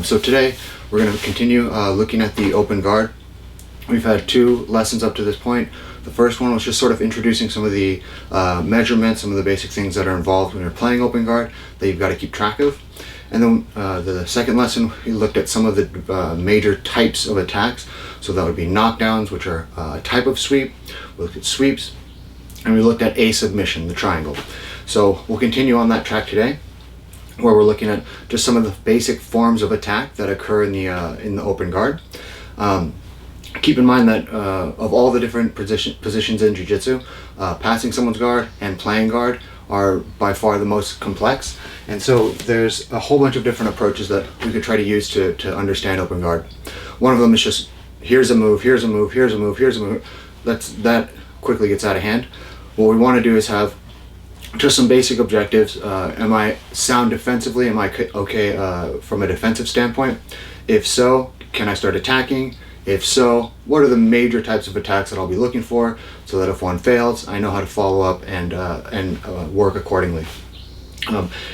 So today we're going to continue looking at the open guard. We've had 2 lessons up to this point. The first one was just sort of introducing some of the measurements, some of the basic things that are involved when you're playing open guard that you've got to keep track of. And then the second lesson, we looked at some of the major types of attacks. So that would be knockdowns, which are a type of sweep. We looked at sweeps, and we looked at a submission, the triangle. So we'll continue on that track today, where we're looking at just some of the basic forms of attack that occur in the open guard. Keep in mind that of all the different positions in Jiu-Jitsu, passing someone's guard and playing guard are by far the most complex. And so there's a whole bunch of different approaches that we could try to use to understand open guard. One of them is just, here's a move, here's a move, here's a move, here's a move. That quickly gets out of hand. What we want to do is have just some basic objectives. Am I sound defensively? Am I okay from a defensive standpoint? If so, can I start attacking? If so, what are the major types of attacks that I'll be looking for, so that if one fails, I know how to follow up and work accordingly.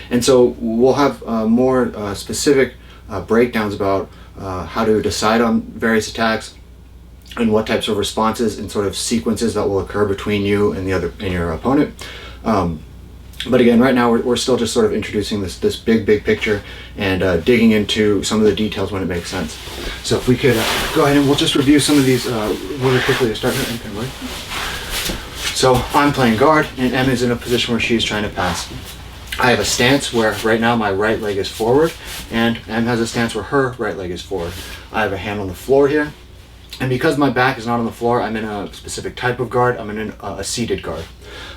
And so we'll have more specific breakdowns about how to decide on various attacks and what types of responses and sort of sequences that will occur between you and your opponent. But again, right now we're still just sort of introducing this big picture and digging into some of the details when it makes sense. So if we could go ahead and we'll just review some of these really quickly to start. So I'm playing guard and Em is in a position where she's trying to pass. I have a stance where right now my right leg is forward, and Em has a stance where her right leg is forward. I have a hand on the floor here, and because my back is not on the floor, I'm in a specific type of guard. I'm in a seated guard.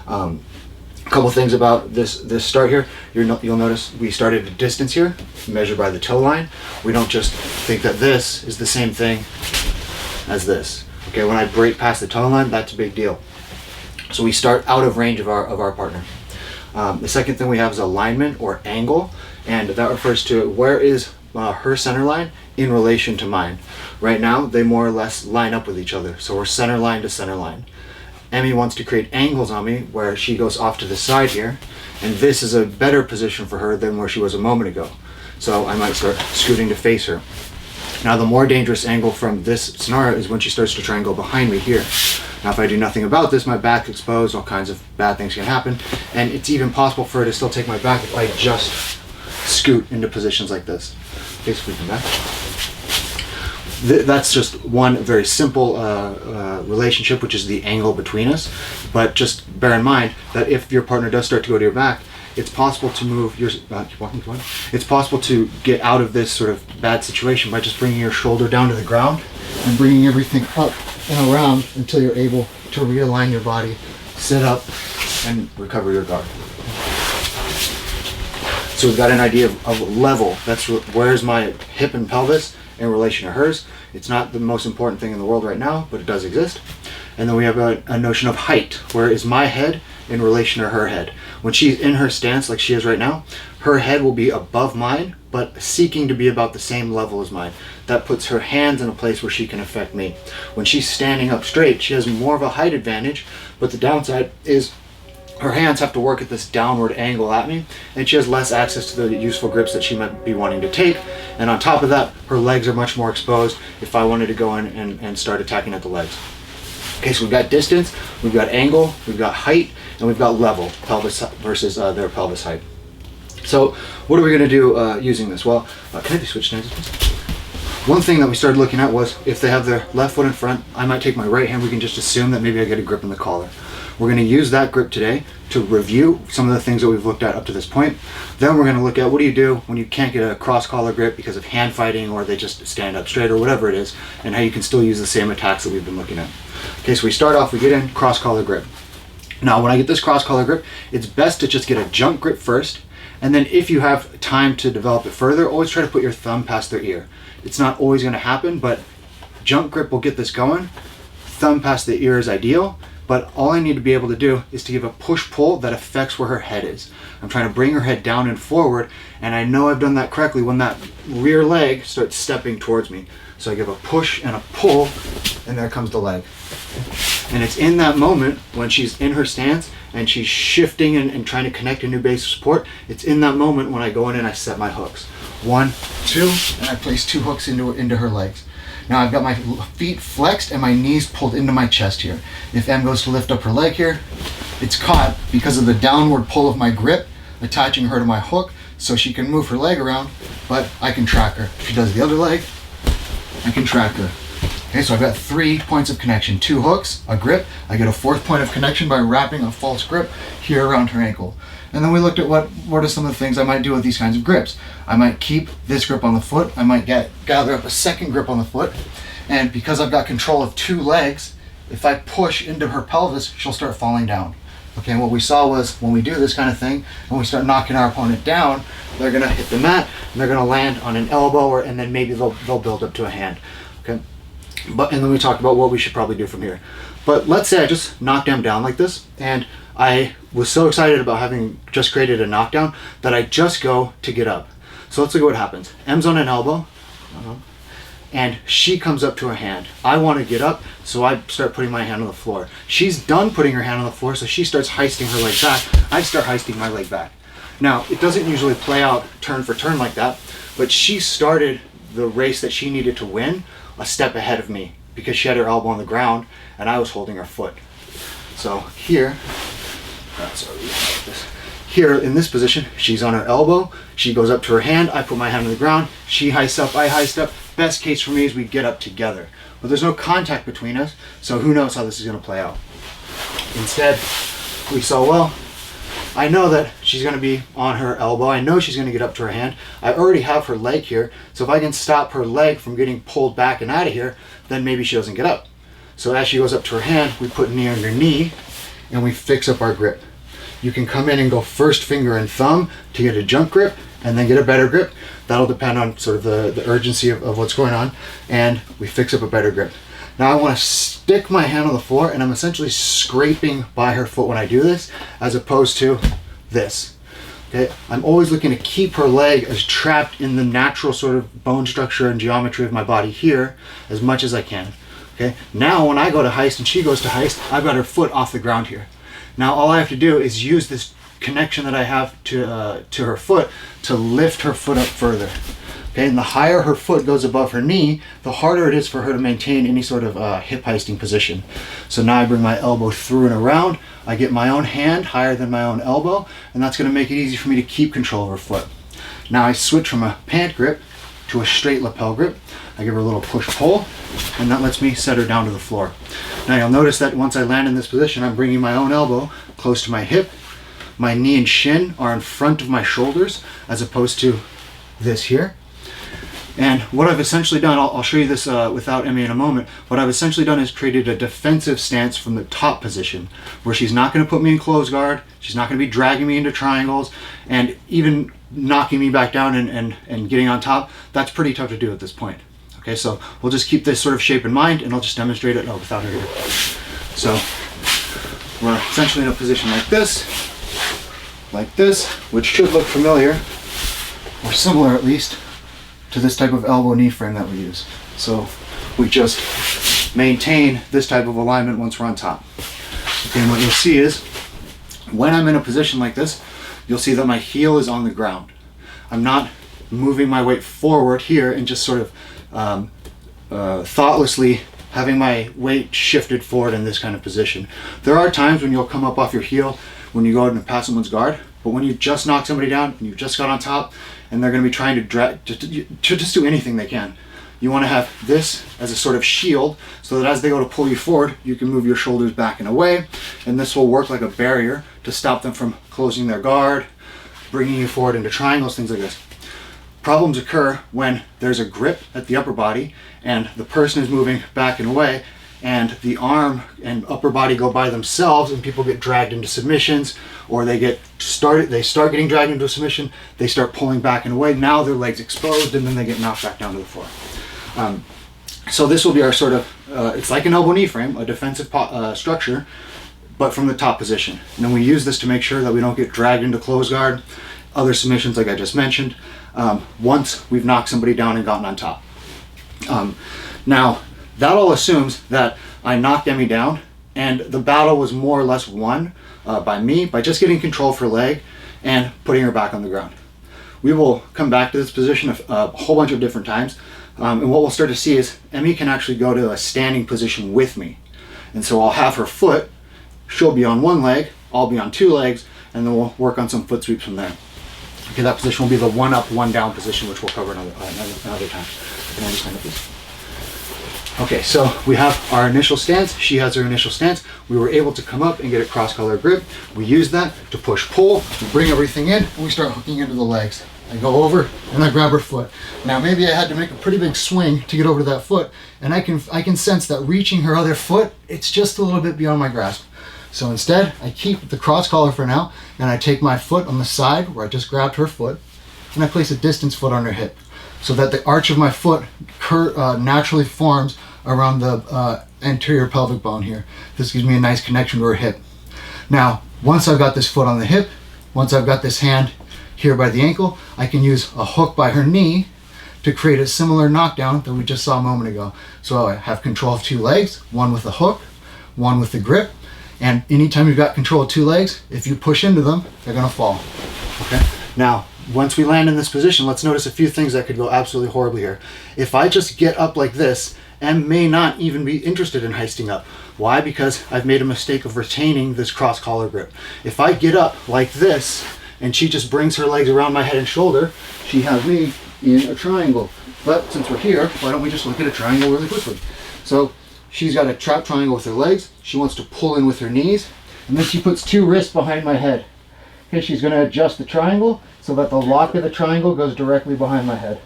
A couple things about this start here. You'll notice we started at a distance here, measured by the toe line. We don't just think that this is the same thing as this. Okay, when I break past the toe line, that's a big deal. So we start out of range of our partner. The second thing we have is alignment or angle, and that refers to where is her center line in relation to mine. Right now, they more or less line up with each other, so we're center line to center line. Emmy wants to create angles on me where she goes off to the side here, and this is a better position for her than where she was a moment ago. So I might start scooting to face her. Now the more dangerous angle from this scenario is when she starts to try and go behind me here. Now if I do nothing about this, my back's exposed, all kinds of bad things can happen, and it's even possible for her to still take my back if I just scoot into positions like this. Okay, so we come back. That's just one very simple relationship, which is the angle between us. But just bear in mind that if your partner does start to go to your back, it's possible to move your it's possible to get out of this sort of bad situation by just bringing your shoulder down to the ground and bringing everything up and around until you're able to realign your body, sit up, and recover your guard. So we've got an idea of level. That's where's my hip and pelvis in relation to hers. It's not the most important thing in the world right now, but it does exist. And then we have a notion of height. Where is my head in relation to her head? When she's in her stance like she is right now, her head will be above mine, but seeking to be about the same level as mine. That puts her hands in a place where she can affect me. When she's standing up straight, she has more of a height advantage, but the downside is her hands have to work at this downward angle at me, and she has less access to the useful grips that she might be wanting to take. And on top of that, her legs are much more exposed if I wanted to go in and start attacking at the legs. Okay, so we've got distance, we've got angle, we've got height, and we've got level, pelvis versus their pelvis height. So what are we going to do using this? Well, can I switch stances, please? One thing that we started looking at was if they have their left foot in front, I might take my right hand. We can just assume that maybe I get a grip in the collar. We're going to use that grip today to review some of the things that we've looked at up to this point. Then we're going to look at what do you do when you can't get a cross collar grip because of hand fighting or they just stand up straight or whatever it is, and how you can still use the same attacks that we've been looking at. Okay, so we start off, we get in cross collar grip. Now when I get this cross collar grip, it's best to just get a jump grip first, and then if you have time to develop it further, always try to put your thumb past their ear. It's not always going to happen, but jump grip will get this going. Thumb past the ear is ideal. But all I need to be able to do is to give a push-pull that affects where her head is. I'm trying to bring her head down and forward, and I know I've done that correctly when that rear leg starts stepping towards me. So I give a push and a pull, and there comes the leg. And it's in that moment when she's in her stance and she's shifting and trying to connect a new base of support. It's in that moment when I go in and I set my hooks. 1, 2, and I place 2 hooks into her legs. Now I've got my feet flexed and my knees pulled into my chest here. If M goes to lift up her leg here, it's caught because of the downward pull of my grip, attaching her to my hook so she can move her leg around, but I can track her. If she does the other leg, I can track her. Okay, so I've got 3 points of connection, 2 hooks, a grip. I get a 4th point of connection by wrapping a false grip here around her ankle. And then we looked at what are some of the things I might do with these kinds of grips. I might keep this grip on the foot. I might gather up a second grip on the foot. And because I've got control of 2 legs, if I push into her pelvis, she'll start falling down. Okay, and what we saw was when we do this kind of thing, when we start knocking our opponent down, they're gonna hit the mat and they're gonna land on an elbow, and then maybe they'll build up to a hand. Okay. And then we talked about what we should probably do from here. But let's say I just knocked them down like this, and I was so excited about having just created a knockdown that I just go to get up. So let's look at what happens. M's on an elbow, and she comes up to her hand. I want to get up, so I start putting my hand on the floor. She's done putting her hand on the floor, so she starts heisting her leg back. I start heisting my leg back. Now, it doesn't usually play out turn for turn like that, but she started the race that she needed to win a step ahead of me because she had her elbow on the ground and I was holding her foot. So here, here in this position, she's on her elbow, she goes up to her hand, I put my hand on the ground, she heists up, I heist up. Best case for me is we get up together. But there's no contact between us, so who knows how this is going to play out. Instead, we saw, well, I know that she's going to be on her elbow. I know she's going to get up to her hand. I already have her leg here, so if I can stop her leg from getting pulled back and out of here, then maybe she doesn't get up. So as she goes up to her hand, we put knee under knee, and we fix up our grip. You can come in and go first finger and thumb to get a jump grip, and then get a better grip. That'll depend on sort of the urgency of what's going on, and we fix up a better grip. Now I want to stick my hand on the floor, and I'm essentially scraping by her foot when I do this, as opposed to this. Okay, I'm always looking to keep her leg as trapped in the natural sort of bone structure and geometry of my body here as much as I can. Okay, now when I go to heist and she goes to heist, I've got her foot off the ground here. Now all I have to do is use this connection that I have to her foot to lift her foot up further. Okay, and the higher her foot goes above her knee, the harder it is for her to maintain any sort of hip heisting position. So now I bring my elbow through and around, I get my own hand higher than my own elbow, and that's going to make it easy for me to keep control of her foot. Now I switch from a pant grip to a straight lapel grip. I give her a little push-pull, and that lets me set her down to the floor. Now you'll notice that once I land in this position, I'm bringing my own elbow close to my hip. My knee and shin are in front of my shoulders as opposed to this here. And what I've essentially done, I'll show you this without Emmy in a moment, what I've essentially done is created a defensive stance from the top position, where she's not going to put me in close guard, she's not going to be dragging me into triangles, and even knocking me back down and getting on top. That's pretty tough to do at this point. Okay, so we'll just keep this sort of shape in mind, and I'll just demonstrate it without her here. So we're essentially in a position like this, which should look familiar, or similar at least, to this type of elbow knee frame that we use. So we just maintain this type of alignment once we're on top. Okay, and what you'll see is, when I'm in a position like this, you'll see that my heel is on the ground. I'm not moving my weight forward here and just sort of thoughtlessly having my weight shifted forward in this kind of position. There are times when you'll come up off your heel when you go out and pass someone's guard, but when you just knock somebody down and you've just got on top and they're going to be trying to drag to just do anything they can, you want to have this as a sort of shield so that as they go to pull you forward, you can move your shoulders back and away, and this will work like a barrier to stop them from closing their guard, bringing you forward into triangles, things like this. Problems occur when there's a grip at the upper body and the person is moving back and away, and the arm and upper body go by themselves, and people get dragged into submissions, or they start getting dragged into a submission, they start pulling back and away, now their legs exposed, and then they get knocked back down to the floor. So this will be our sort of, it's like an elbow knee frame, a defensive structure, but from the top position. And then we use this to make sure that we don't get dragged into close guard, other submissions like I just mentioned, once we've knocked somebody down and gotten on top. Now, that all assumes that I knocked Emmy down and the battle was more or less won by me by just getting control of her leg and putting her back on the ground. We will come back to this position a whole bunch of different times, and what we'll start to see is Emmy can actually go to a standing position with me. And so I'll have her foot, she'll be on one leg, I'll be on two legs, and then we'll work on some foot sweeps from there. Okay, that position will be the one up, one down position, which we'll cover another time. Can I just stand up, please? Okay, so we have our initial stance. She has her initial stance. We were able to come up and get a cross-collar grip. We use that to push-pull. We bring everything in, and we start hooking into the legs. I go over and I grab her foot. Now maybe I had to make a pretty big swing to get over to that foot, and I can sense that reaching her other foot, it's just a little bit beyond my grasp. So instead, I keep the cross collar for now, and I take my foot on the side where I just grabbed her foot, and I place a distance foot on her hip, so that the arch of my foot naturally forms around the anterior pelvic bone here. This gives me a nice connection to her hip. Now, once I've got this foot on the hip, once I've got this hand here by the ankle, I can use a hook by her knee to create a similar knockdown that we just saw a moment ago. So I have control of two legs, one with the hook, one with the grip, and anytime you've got control of two legs, if you push into them, they're gonna fall, okay? Now, once we land in this position, let's notice a few things that could go absolutely horribly here. If I just get up like this, Em may not even be interested in heisting up. Why? Because I've made a mistake of retaining this cross collar grip. If I get up like this, and she just brings her legs around my head and shoulder, she has me in a triangle. But since we're here, why don't we just look at a triangle really quickly? So she's got a trap triangle with her legs. She wants to pull in with her knees, and then she puts two wrists behind my head. Okay, she's gonna adjust the triangle so that the lock of the triangle goes directly behind my head.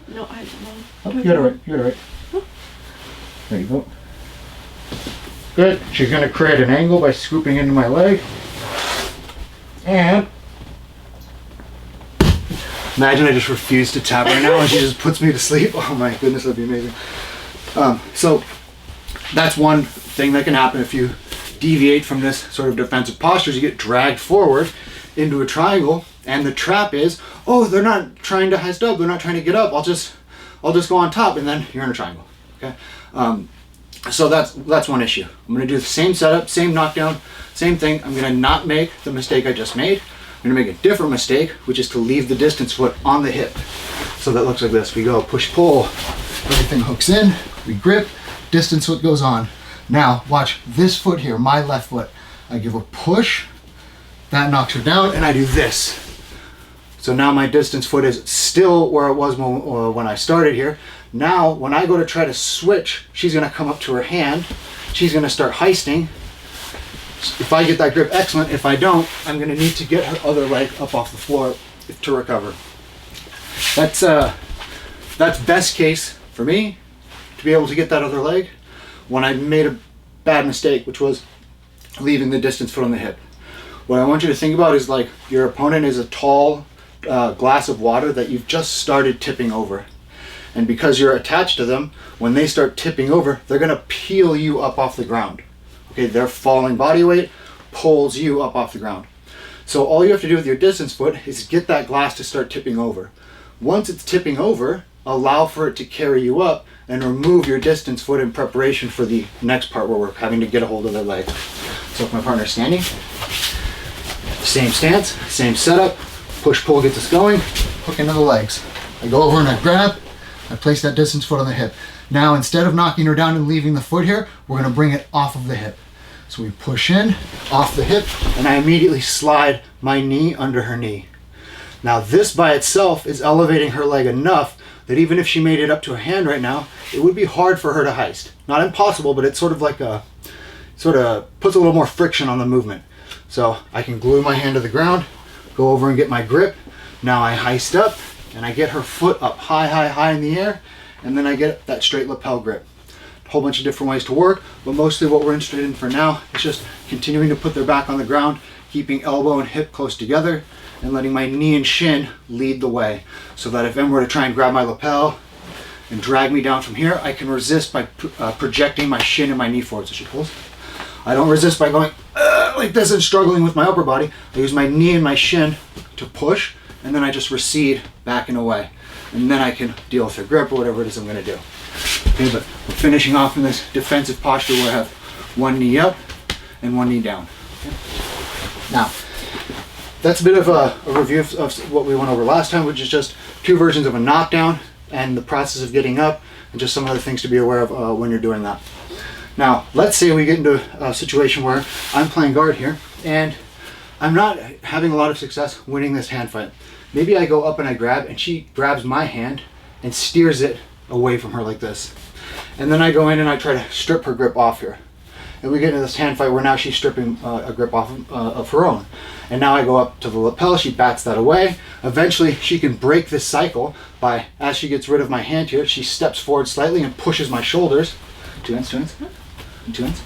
No, I don't know. Oh, you got it right, you got it right. There you go. Good, she's gonna create an angle by scooping into my leg. And imagine I just refuse to tap right now and she just puts me to sleep. Oh my goodness, that'd be amazing. So that's one thing that can happen if you deviate from this sort of defensive posture. You get dragged forward into a triangle, and the trap is, oh, they're not trying to heist up, they're not trying to get up, I'll just go on top, and then you're in a triangle. Okay. So that's one issue. I'm gonna do the same setup, same knockdown, same thing. I'm gonna not make the mistake I just made. I'm gonna make a different mistake, which is to leave the distance foot on the hip. So that looks like this. We go push, pull, everything hooks in, we grip, distance foot goes on. Now watch this foot here, my left foot. I give a push, that knocks her down, and I do this. So now my distance foot is still where it was when I started here. Now, when I go to try to switch, she's gonna come up to her hand, she's gonna start heisting. If I get that grip, excellent. If I don't, I'm gonna need to get her other leg up off the floor to recover. That's best case for me, to be able to get that other leg when I made a bad mistake, which was leaving the distance foot on the hip. What I want you to think about is like your opponent is a tall glass of water that you've just started tipping over. And because you're attached to them, when they start tipping over, they're gonna peel you up off the ground. Okay, their falling body weight pulls you up off the ground. So all you have to do with your distance foot is get that glass to start tipping over. Once it's tipping over, allow for it to carry you up and remove your distance foot in preparation for the next part where we're having to get a hold of their leg. So if my partner's standing, same stance, same setup, push pull gets us going, hook into the legs. I go over and I grab, I place that distance foot on the hip. Now instead of knocking her down and leaving the foot here, we're gonna bring it off of the hip. So we push in, off the hip, and I immediately slide my knee under her knee. Now this by itself is elevating her leg enough that even if she made it up to her hand right now, it would be hard for her to heist. Not impossible, but it's sort of like puts a little more friction on the movement. So I can glue my hand to the ground, go over and get my grip. Now I heist up and I get her foot up high, high, high in the air, and then I get that straight lapel grip. A whole bunch of different ways to work, but mostly what we're interested in for now is just continuing to put their back on the ground, keeping elbow and hip close together, and letting my knee and shin lead the way, so that if Em were to try and grab my lapel and drag me down from here, I can resist by projecting my shin and my knee forward. So she pulls. I don't resist by going like this and struggling with my upper body. I use my knee and my shin to push, and then I just recede back and away. And then I can deal with her grip or whatever it is I'm gonna do. Okay, but we're finishing off in this defensive posture where I have one knee up and one knee down. Okay? Now, that's a bit of a review of what we went over last time, which is just 2 versions of a knockdown and the process of getting up, and just some other things to be aware of when you're doing that. Now, let's say we get into a situation where I'm playing guard here, and I'm not having a lot of success winning this hand fight. Maybe I go up and I grab, and she grabs my hand and steers it away from her like this. And then I go in and I try to strip her grip off here. And we get into this hand fight where now she's stripping a grip off of her own. And now I go up to the lapel, she bats that away. Eventually she can break this cycle by, as she gets rid of my hand here, she steps forward slightly and pushes my shoulders. 2 hands, 2 hands, 2 hands.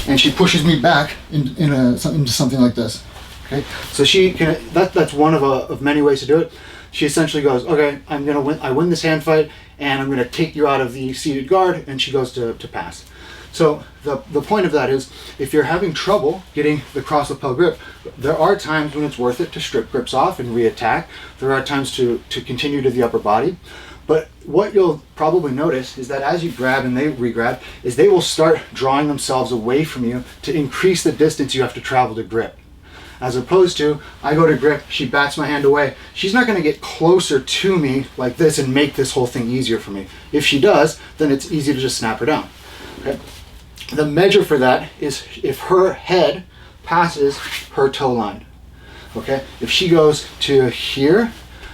And she pushes me back into something like this. Okay, so she can. That's one of many ways to do it. She essentially goes, okay, I'm gonna win. I win this hand fight, and I'm gonna take you out of the seated guard. And she goes to pass. So the point of that is, if you're having trouble getting the cross lapel grip, there are times when it's worth it to strip grips off and re-attack. There are times to continue to the upper body. But what you'll probably notice is that as you grab and they re-grab, is they will start drawing themselves away from you to increase the distance you have to travel to grip. As opposed to, I go to grip, she bats my hand away. She's not gonna get closer to me like this and make this whole thing easier for me. If she does, then it's easy to just snap her down. Okay? The measure for that is if her head passes her toe line. Okay? If she goes to here,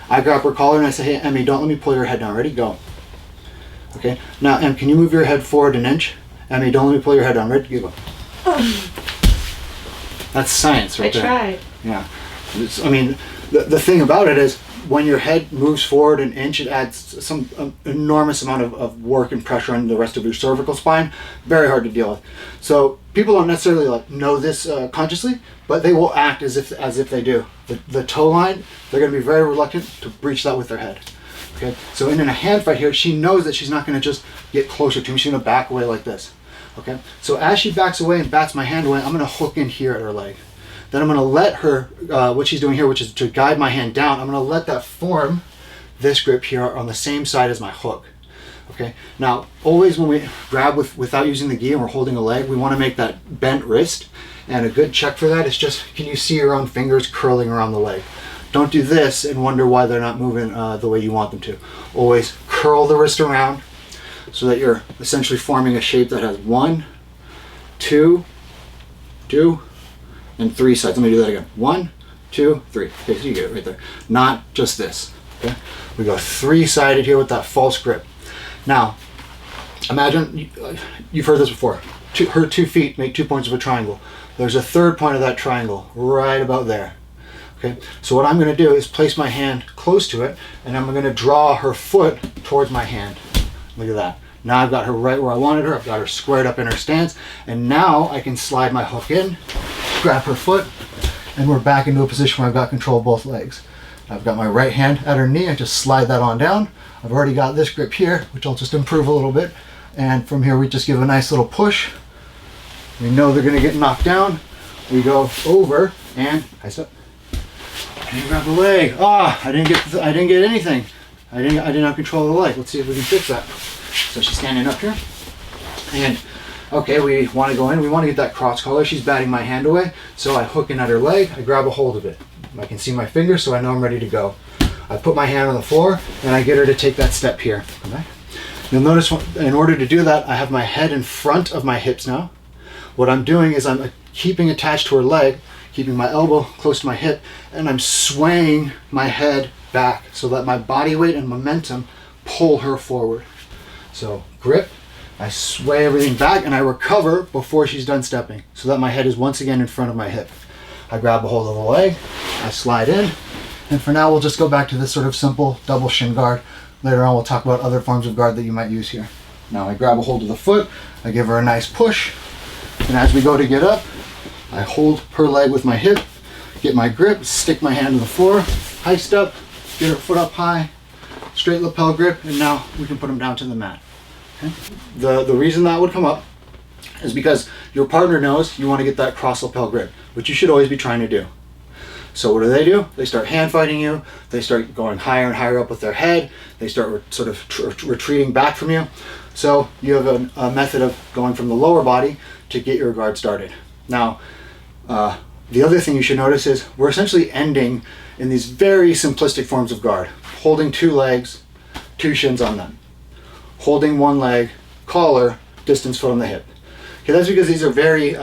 I grab her collar and I say, hey, Emmy, don't let me pull your head down. Ready? Go. Okay? Now, Em, can you move your head forward an inch? Emmy, don't let me pull your head down. Ready? Go. That's science right there. I tried. Yeah. I mean, the thing about it is, when your head moves forward an inch, it adds some enormous amount of work and pressure on the rest of your cervical spine. Very hard to deal with. So people don't necessarily know this consciously, but they will act as if they do. The toe line, they're going to be very reluctant to breach that with their head. Okay. So in a hand fight here, she knows that she's not going to just get closer to me. She's going to back away like this. Okay. So as she backs away and bats my hand away, I'm going to hook in here at her leg. Then I'm going to let her, what she's doing here, which is to guide my hand down, I'm going to let that form this grip here on the same side as my hook. Okay. Now, always when we grab without using the gi and we're holding a leg, we want to make that bent wrist. And a good check for that is just, can you see your own fingers curling around the leg? Don't do this and wonder why they're not moving the way you want them to. Always curl the wrist around so that you're essentially forming a shape that has 1, 2, and 3 sides. Let me do that again. 1, 2, 3. Okay, so you get it right there. Not just this. Okay, we go 3-sided here with that false grip. Now, imagine you've heard this before. Her 2 feet make 2 points of a triangle. There's a 3rd point of that triangle right about there. Okay, so what I'm going to do is place my hand close to it, and I'm going to draw her foot towards my hand. Look at that. Now I've got her right where I wanted her. I've got her squared up in her stance, and now I can slide my hook in, grab her foot, and we're back into a position where I've got control of both legs. I've got my right hand at her knee. I just slide that on down. I've already got this grip here, which I'll just improve a little bit. And from here, we just give a nice little push. We know they're going to get knocked down. We go over and I step. I didn't grab the leg. I didn't get anything. I didn't have control of the leg. Let's see if we can fix that. So she's standing up here, and okay, we want to go in. We want to get that cross collar. She's batting my hand away, so I hook in at her leg. I grab a hold of it. I can see my fingers, so I know I'm ready to go. I put my hand on the floor, and I get her to take that step here. Okay? You'll notice, in order to do that, I have my head in front of my hips now. What I'm doing is I'm keeping attached to her leg, keeping my elbow close to my hip, and I'm swaying my head back so that my body weight and momentum pull her forward. So grip, I sway everything back, and I recover before she's done stepping so that my head is once again in front of my hip. I grab a hold of the leg, I slide in, and for now we'll just go back to this sort of simple double shin guard. Later on we'll talk about other forms of guard that you might use here. Now I grab a hold of the foot, I give her a nice push, and as we go to get up, I hold her leg with my hip, get my grip, stick my hand to the floor, high step, get her foot up high, straight lapel grip, and now we can put them down to the mat. Okay? The reason that would come up is because your partner knows you want to get that cross lapel grip, which you should always be trying to do. So what do? They start hand fighting you. They start going higher and higher up with their head. They start sort of retreating back from you. So you have a method of going from the lower body to get your guard started. Now, the other thing you should notice is we're essentially ending in these very simplistic forms of guard. Holding 2 legs, 2 shins on them. Holding 1 leg, collar, distance foot on the hip. Okay, that's because these are very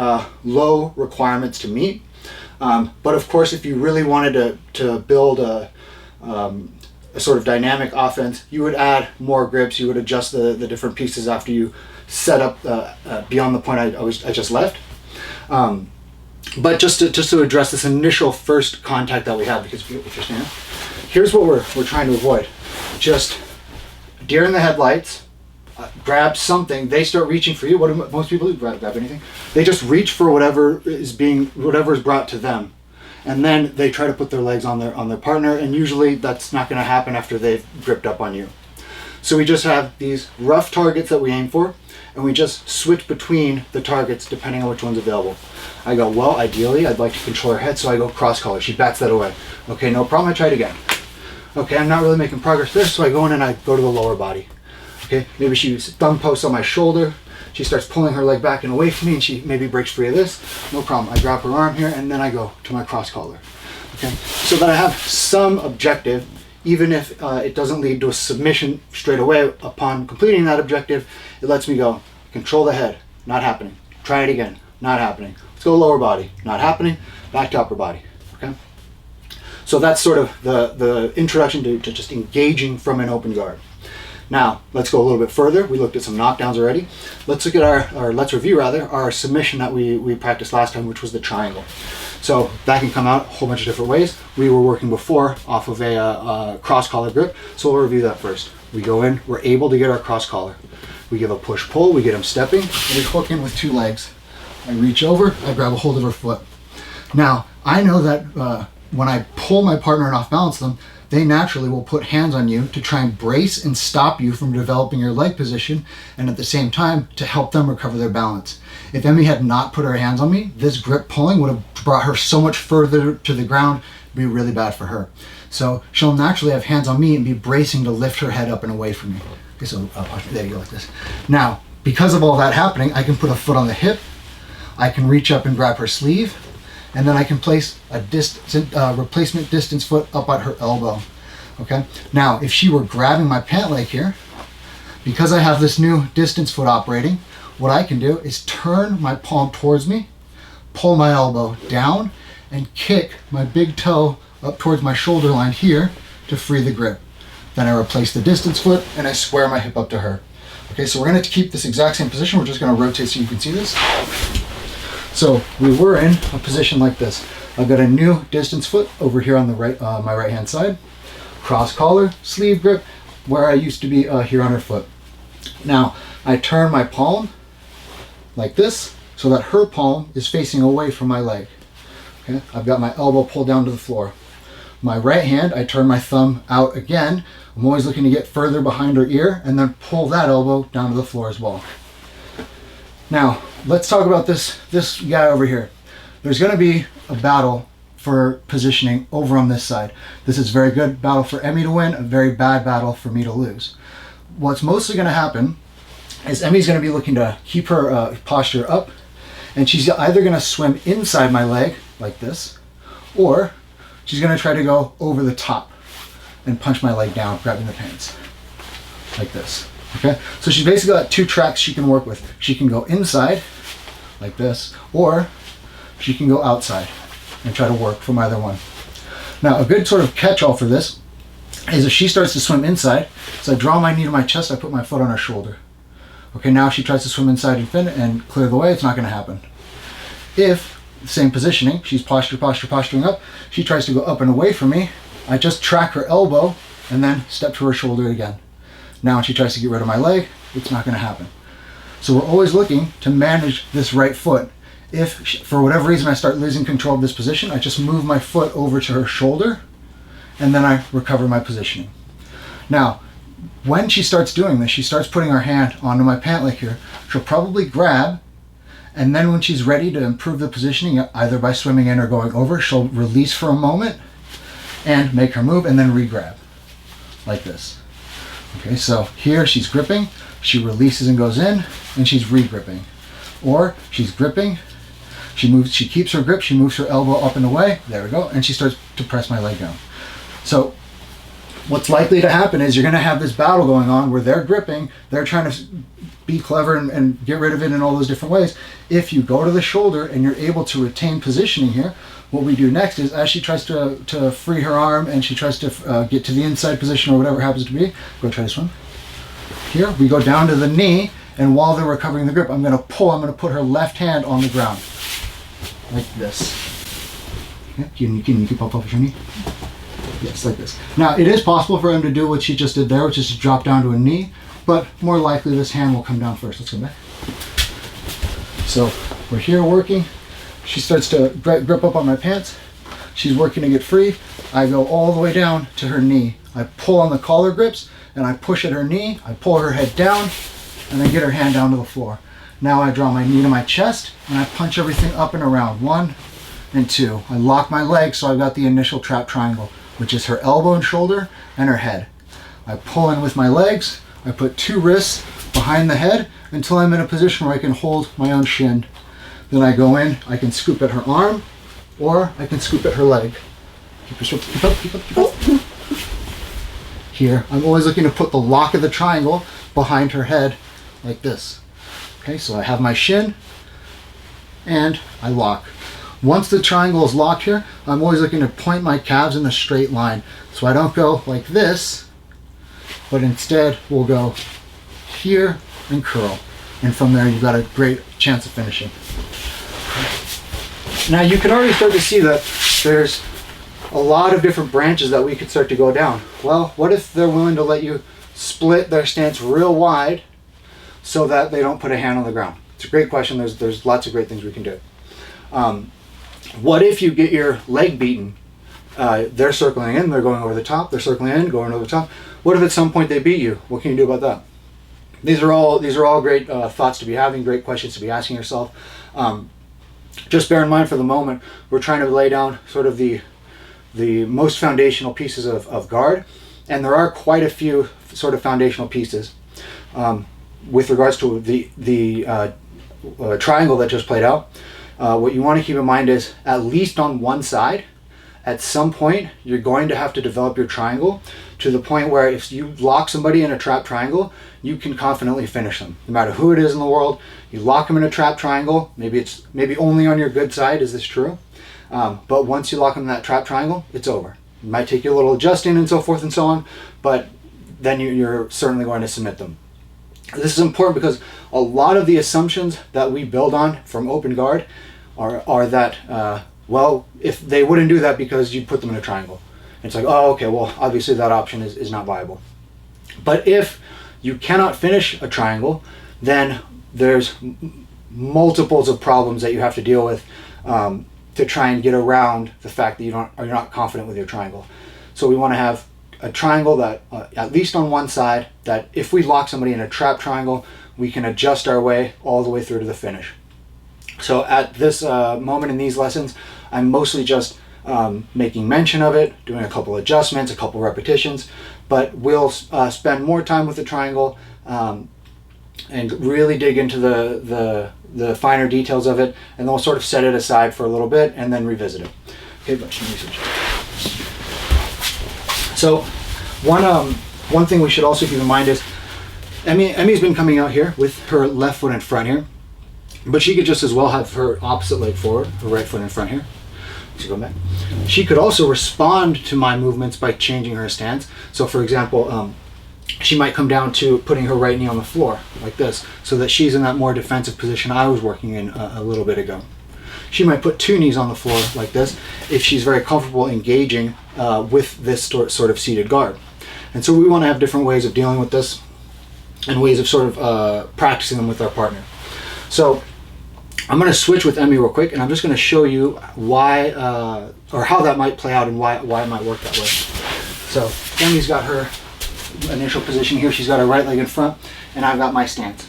low requirements to meet. But of course, if you really wanted to build a sort of dynamic offense, you would add more grips. You would adjust the different pieces after you set up beyond the point I just left. But just to address this initial first contact that we have, because if you're standing, here's what we're trying to avoid. Just deer in the headlights, grab something, they start reaching for you. What do most people do? Grab anything. They just reach for whatever is brought to them. And then they try to put their legs on their partner, and usually that's not going to happen after they've gripped up on you. So we just have these rough targets that we aim for, and we just switch between the targets depending on which one's available. I go, well, ideally, I'd like to control her head, so I go cross collar. She bats that away. Okay, no problem, I try it again. Okay, I'm not really making progress there, so I go in and I go to the lower body. Okay, maybe she thumb posts on my shoulder. She starts pulling her leg back and away from me, and she maybe breaks free of this. No problem, I grab her arm here, and then I go to my cross collar. Okay, so that I have some objective, even if it doesn't lead to a submission straight away. Upon completing that objective, it lets me go, control the head, not happening. Try it again, not happening. Let's go lower body, not happening. Back to upper body, okay? So that's sort of the introduction to just engaging from an open guard. Now, let's go a little bit further. We looked at some knockdowns already. Let's look at let's review our submission that we practiced last time, which was the triangle. So that can come out a whole bunch of different ways. We were working before off of a cross collar grip, so we'll review that first. We go in, we're able to get our cross collar. We give a push-pull, we get him stepping, and we hook in with 2 legs. I reach over, I grab a hold of her foot. Now, I know that when I pull my partner and off balance them, they naturally will put hands on you to try and brace and stop you from developing your leg position, and at the same time to help them recover their balance. If Emmy had not put her hands on me, this grip pulling would have brought her so much further to the ground. It'd be really bad for her. So she'll naturally have hands on me and be bracing to lift her head up and away from me. Okay, so there you go, like this. Now, because of all that happening, I can put a foot on the hip, I can reach up and grab her sleeve, and then I can place a replacement distance foot up at her elbow. Okay. Now, if she were grabbing my pant leg here, because I have this new distance foot operating, what I can do is turn my palm towards me, pull my elbow down, and kick my big toe up towards my shoulder line here to free the grip. Then I replace the distance foot and I square my hip up to her. Okay, so we're going to keep this exact same position. We're just going to rotate so you can see this. So we were in a position like this. I've got a new distance foot over here on the right, my right hand side. Cross collar, sleeve grip, where I used to be here on her foot. Now I turn my palm like this so that her palm is facing away from my leg. Okay, I've got my elbow pulled down to the floor. My right hand, I turn my thumb out again. I'm always looking to get further behind her ear and then pull that elbow down to the floor as well. Now, let's talk about this guy over here. There's going to be a battle for positioning over on this side. This is a very good battle for Emmy to win, a very bad battle for me to lose. What's mostly going to happen is Emmy's going to be looking to keep her posture up, and she's either going to swim inside my leg like this, or she's going to try to go over the top and punch my leg down, grabbing the pants like this. Okay, so she's basically got 2 tracks she can work with. She can go inside like this, or she can go outside and try to work from either one. Now, a good sort of catch-all for this is if she starts to swim inside, so I draw my knee to my chest, I put my foot on her shoulder. Okay, now if she tries to swim inside and clear the way, it's not going to happen. If, same positioning, she's posturing up, she tries to go up and away from me, I just track her elbow and then step to her shoulder again. Now when she tries to get rid of my leg, it's not going to happen. So we're always looking to manage this right foot. If for whatever reason I start losing control of this position, I just move my foot over to her shoulder and then I recover my positioning. Now, when she starts doing this, she starts putting her hand onto my pant leg here. She'll probably grab And then when she's ready to improve the positioning, either by swimming in or going over, she'll release for a moment and make her move and then re-grab, like this. Okay, so here she's gripping, she releases and goes in, and she's re-gripping. Or she's gripping, she moves, she keeps her grip, she moves her elbow up and away, there we go, and she starts to press my leg down. So what's likely to happen is you're going to have this battle going on where they're gripping, they're trying to be clever and get rid of it in all those different ways. If you go to the shoulder and you're able to retain positioning here, what we do next is, as she tries to free her arm and she tries to get to the inside position or whatever it happens to be, go try to swim. Here, we go down to the knee, and while they're recovering the grip, I'm going to pull, I'm going to put her left hand on the ground, like this. Yeah, can you keep up with your knee? Yes, like this. Now, it is possible for him to do what she just did there, which is to drop down to a knee, but more likely this hand will come down first. Let's come back. So we're here working. She starts to grip up on my pants. She's working to get free. I go all the way down to her knee. I pull on the collar grips and I push at her knee. I pull her head down and then get her hand down to the floor. Now I draw my knee to my chest and I punch everything up and around. 1 and 2. I lock my legs so I've got the initial trap triangle, which is her elbow and shoulder and her head. I pull in with my legs. I put 2 wrists behind the head until I'm in a position where I can hold my own shin. Then I go in, I can scoop at her arm, or I can scoop at her leg. Keep up. Here, I'm always looking to put the lock of the triangle behind her head, like this. Okay, so I have my shin, and I lock. Once the triangle is locked here, I'm always looking to point my calves in a straight line. So I don't go like this, but instead we'll go here and curl. And from there you've got a great chance of finishing. Now you can already start to see that there's a lot of different branches that we could start to go down. Well, what if they're willing to let you split their stance real wide so that they don't put a hand on the ground? It's a great question. There's lots of great things we can do. What if you get your leg beaten? They're circling in, they're going over the top, they're circling in, going over the top. What if at some point they beat you? What can you do about that? These are all great thoughts to be having, great questions to be asking yourself. Just bear in mind for the moment, we're trying to lay down sort of the most foundational pieces of guard, and there are quite a few sort of foundational pieces. With regards to the triangle that just played out, what you want to keep in mind is, at least on one side, at some point you're going to have to develop your triangle to the point where if you lock somebody in a trap triangle, you can confidently finish them. No matter who it is in the world, you lock them in a trap triangle, maybe only on your good side is this true, but once you lock them in that trap triangle, it's over. It might take you a little adjusting and so forth and so on, but then you're certainly going to submit them. This is important because a lot of the assumptions that we build on from open guard are that, well, if they wouldn't do that because you put them in a triangle. It's like, oh, okay, well, obviously that option is not viable. But if you cannot finish a triangle, then there's multiples of problems that you have to deal with to try and get around the fact that you're not confident with your triangle. So we want to have a triangle that, at least on one side, that if we lock somebody in a trap triangle, we can adjust our way all the way through to the finish. So at this moment in these lessons, I'm mostly just making mention of it, doing a couple adjustments, a couple repetitions, but we'll spend more time with the triangle and really dig into the finer details of it, and then we'll sort of set it aside for a little bit and then revisit it. Okay, but some research. So one thing we should also keep in mind is Emmy's been coming out here with her left foot in front here, but she could just as well have her opposite leg forward, her right foot in front here. So go back. She could also respond to my movements by changing her stance. So for example, she might come down to putting her right knee on the floor like this, so that she's in that more defensive position I was working in a little bit ago. She might put 2 knees on the floor like this if she's very comfortable engaging with this sort of seated guard. And so we want to have different ways of dealing with this and ways of sort of practicing them with our partner. So I'm going to switch with Emmy real quick, and I'm just going to show you why or how that might play out and why it might work that way. So Emmy's got her initial position here. She's got her right leg in front, and I've got my stance.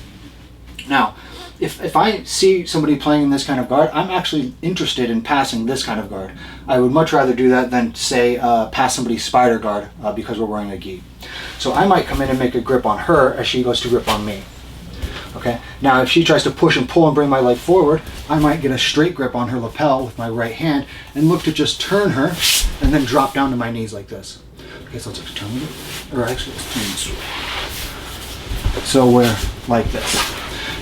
Now, if I see somebody playing this kind of guard, I'm actually interested in passing this kind of guard. I would much rather do that than, say, pass somebody's spider guard because we're wearing a gi. So I might come in and make a grip on her as she goes to grip on me. Okay. Now, if she tries to push and pull and bring my leg forward, I might get a straight grip on her lapel with my right hand and look to just turn her and then drop down to my knees like this. Okay, so let's turn it, or actually let's turn this way. So we're like this.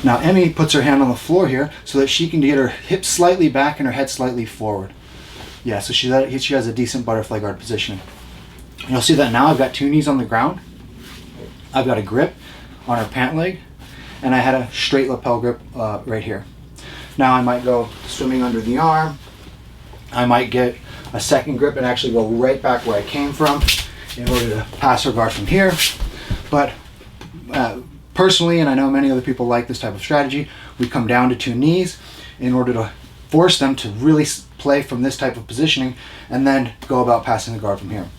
Now Emmy puts her hand on the floor here so that she can get her hips slightly back and her head slightly forward. Yeah, so she has a decent butterfly guard positioning. And you'll see that now I've got 2 knees on the ground. I've got a grip on her pant leg, and I had a straight lapel grip right here. Now I might go swimming under the arm. I might get a second grip and actually go right back where I came from in order to pass her guard from here. But personally, and I know many other people like this type of strategy, we come down to 2 knees in order to force them to really play from this type of positioning and then go about passing the guard from here.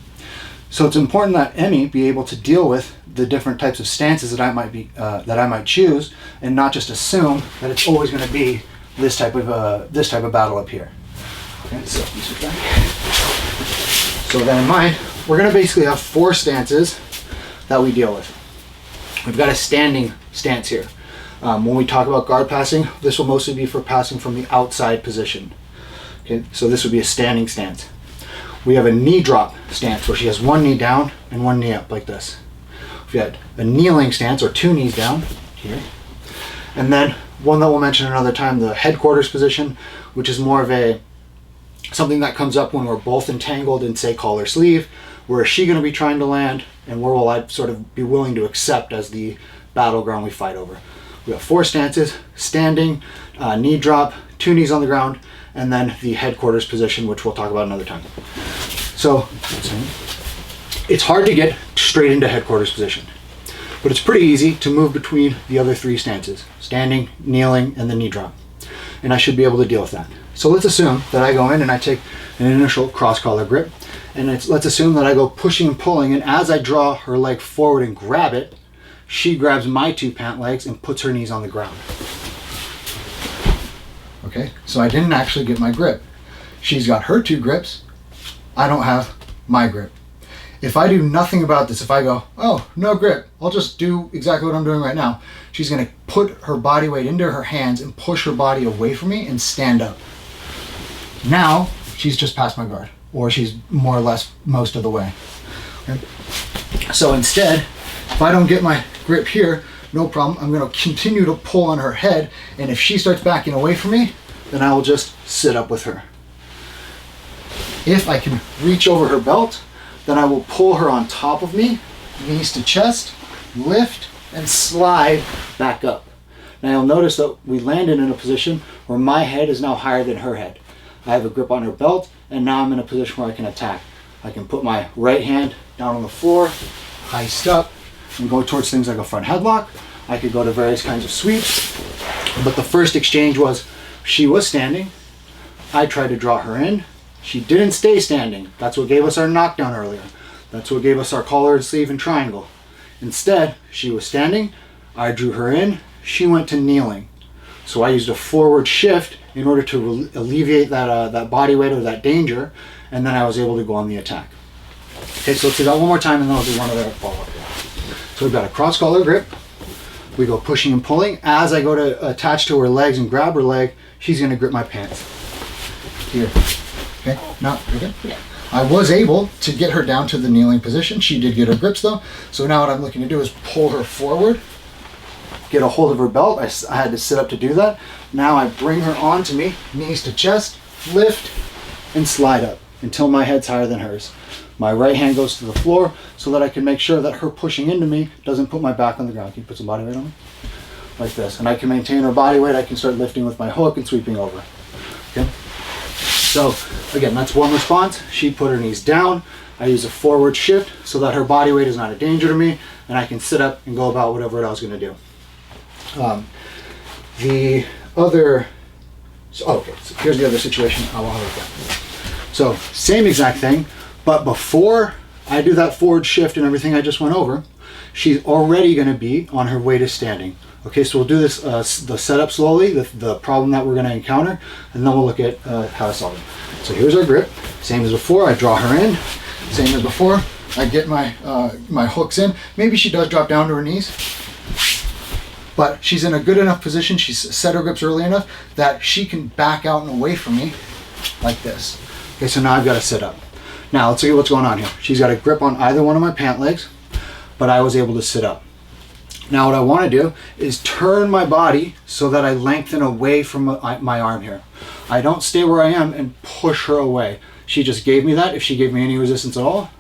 So it's important that Emmy be able to deal with the different types of stances that I might choose, and not just assume that it's always going to be this type of battle up here. Okay, so with that in mind, we're going to basically have 4 stances that we deal with. We've got a standing stance here. When we talk about guard passing, this will mostly be for passing from the outside position. Okay, so this would be a standing stance. We have a knee drop stance where she has 1 knee down and 1 knee up like this. We've got a kneeling stance, or 2 knees down here. And then one that we'll mention another time, the headquarters position, which is more of something that comes up when we're both entangled in, say, collar sleeve. Where is she going to be trying to land, and where will I sort of be willing to accept as the battleground we fight over? We have 4 stances: standing, knee drop, 2 knees on the ground, and then the headquarters position, which we'll talk about another time. So it's hard to get straight into headquarters position, but it's pretty easy to move between the other 3 stances: standing, kneeling, and the knee drop. And I should be able to deal with that. So let's assume that I go in and I take an initial cross collar grip, and let's assume that I go pushing and pulling, and as I draw her leg forward and grab it, she grabs my 2 pant legs and puts her knees on the ground. Okay, so I didn't actually get my grip. She's got her 2 grips. I don't have my grip. If I do nothing about this, if I go, oh, no grip, I'll just do exactly what I'm doing right now, she's going to put her body weight into her hands and push her body away from me and stand up. Now, she's just past my guard, or she's more or less most of the way. Okay? So instead, if I don't get my grip here, no problem, I'm going to continue to pull on her head, and if she starts backing away from me, then I will just sit up with her. If I can reach over her belt, then I will pull her on top of me, knees to chest, lift, and slide back up. Now you'll notice that we landed in a position where my head is now higher than her head. I have a grip on her belt, and now I'm in a position where I can attack. I can put my right hand down on the floor, heist up, and go towards things like a front headlock. I could go to various kinds of sweeps. But the first exchange was, she was standing. I tried to draw her in. She didn't stay standing. That's what gave us our knockdown earlier. That's what gave us our collar and sleeve and triangle. Instead, she was standing. I drew her in. She went to kneeling. So I used a forward shift in order to alleviate that body weight or that danger, and then I was able to go on the attack. Okay, so let's do that one more time, and then I'll do one other follow-up. So we've got a cross collar grip. We go pushing and pulling. As I go to attach to her legs and grab her leg, she's going to grip my pants. Here. Okay, now, okay. Yeah. I was able to get her down to the kneeling position. She did get her grips though. So now what I'm looking to do is pull her forward, get a hold of her belt. I had to sit up to do that. Now I bring her onto me, knees to chest, lift, and slide up until my head's higher than hers. My right hand goes to the floor so that I can make sure that her pushing into me doesn't put my back on the ground. Can you put some body weight on me? Like this. And I can maintain her body weight. I can start lifting with my hook and sweeping over. Okay? So again, that's one response. She put her knees down. I use a forward shift so that her body weight is not a danger to me, and I can sit up and go about whatever I was going to do. So here's the other situation I want to look at. So same exact thing, but before I do that forward shift and everything I just went over, she's already going to be on her way to standing. Okay, so we'll do this, the setup slowly, the problem that we're going to encounter, and then we'll look at how to solve it. So here's our grip, same as before. I draw her in, same as before. I get my my hooks in. Maybe she does drop down to her knees, but she's in a good enough position. She's set her grips early enough that she can back out and away from me like this. Okay, so now I've got to sit up. Now let's see what's going on here. She's got a grip on either one of my pant legs, but I was able to sit up. Now what I want to do is turn my body so that I lengthen away from my arm here. I don't stay where I am and push her away. She just gave me that. If she gave me any resistance at all,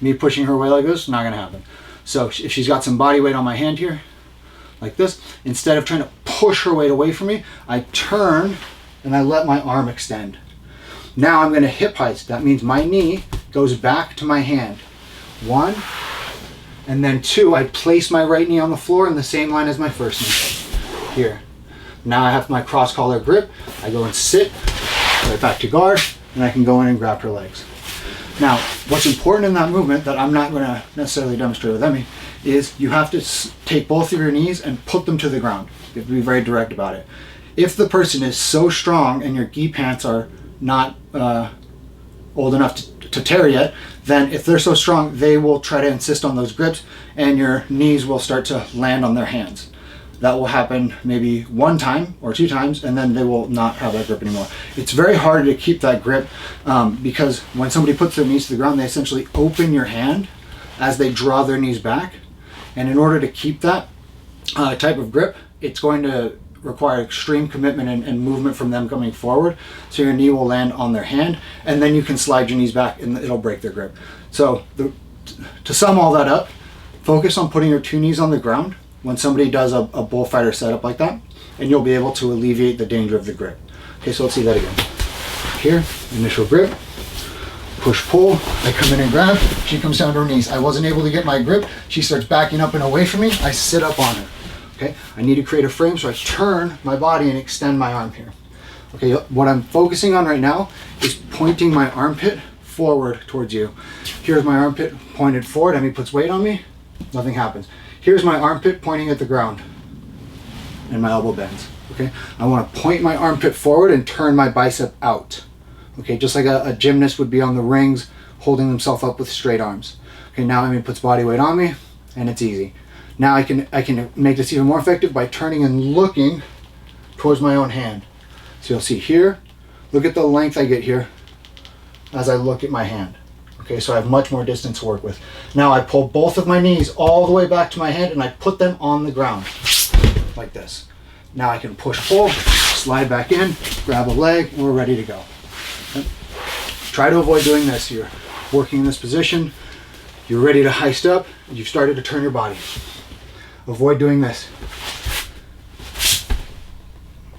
me pushing her away like this, not going to happen. So if she's got some body weight on my hand here, like this, instead of trying to push her weight away from me, I turn and I let my arm extend. Now I'm going to hip height. That means my knee goes back to my hand. 1, and then 2, I place my right knee on the floor in the same line as my first knee. Here. Now I have my cross collar grip. I go and sit, right back to guard, and I can go in and grab her legs. Now, what's important in that movement that I'm not going to necessarily demonstrate with Emmy is you have to take both of your knees and put them to the ground. You have to be very direct about it. If the person is so strong and your gi pants are not old enough to tear yet, then if they're so strong, they will try to insist on those grips and your knees will start to land on their hands. That will happen maybe 1 time or 2 times, and then they will not have that grip anymore. It's very hard to keep that grip because when somebody puts their knees to the ground, they essentially open your hand as they draw their knees back. And in order to keep that type of grip, it's going to require extreme commitment and movement from them coming forward. So your knee will land on their hand, and then you can slide your knees back and it'll break their grip. So to sum all that up, focus on putting your 2 knees on the ground when somebody does a bullfighter setup like that, and you'll be able to alleviate the danger of the grip. Okay, so let's see that again. Here, initial grip, push pull, I come in and grab, she comes down to her knees. I wasn't able to get my grip, she starts backing up and away from me, I sit up on her. Okay, I need to create a frame, so I turn my body and extend my arm here. Okay, what I'm focusing on right now is pointing my armpit forward towards you. Here's my armpit pointed forward, Emmy puts weight on me, nothing happens. Here's my armpit pointing at the ground, and my elbow bends. Okay, I want to point my armpit forward and turn my bicep out. Okay, just like a gymnast would be on the rings, holding themselves up with straight arms. Okay, now Emmy puts body weight on me, and it's easy. Now I can make this even more effective by turning and looking towards my own hand. So you'll see here, look at the length I get here as I look at my hand. Okay, so I have much more distance to work with. Now I pull both of my knees all the way back to my hand and I put them on the ground, like this. Now I can push, pull, slide back in, grab a leg, and we're ready to go. Okay. Try to avoid doing this. You're working in this position, you're ready to heist up, and you've started to turn your body. Avoid doing this.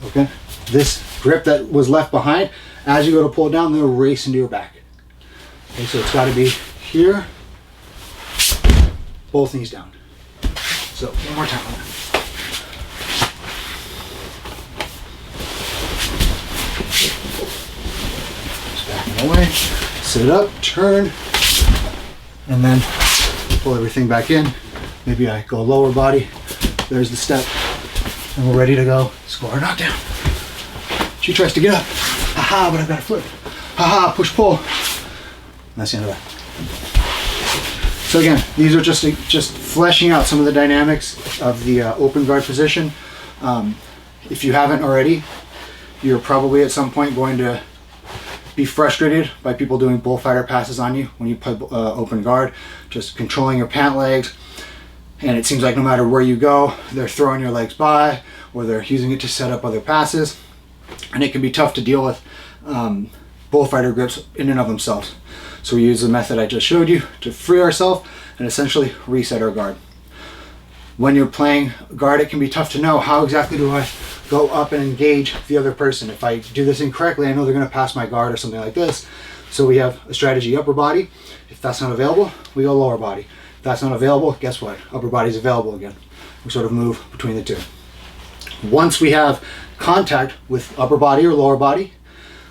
Okay, this grip that was left behind, as you go to pull it down, they'll race into your back. Okay, so it's got to be here, both knees down. So one more time. Just backing away, sit up, turn, and then pull everything back in. Maybe I go lower body. There's the step, and we're ready to go. Score a knockdown. She tries to get up. Haha, but I've got to flip. Haha, push pull. And that's the end of that. So again, these are just fleshing out some of the dynamics of the open guard position. If you haven't already, you're probably at some point going to be frustrated by people doing bullfighter passes on you when you play open guard, just controlling your pant legs. And it seems like no matter where you go, they're throwing your legs by, or they're using it to set up other passes. And it can be tough to deal with bullfighter grips in and of themselves. So we use the method I just showed you to free ourselves and essentially reset our guard. When you're playing guard, it can be tough to know how exactly do I go up and engage the other person. If I do this incorrectly, I know they're going to pass my guard or something like this. So we have a strategy upper body. If that's not available, we go lower body. If that's not available, guess what? Upper body's available again. We sort of move between the two. Once we have contact with upper body or lower body,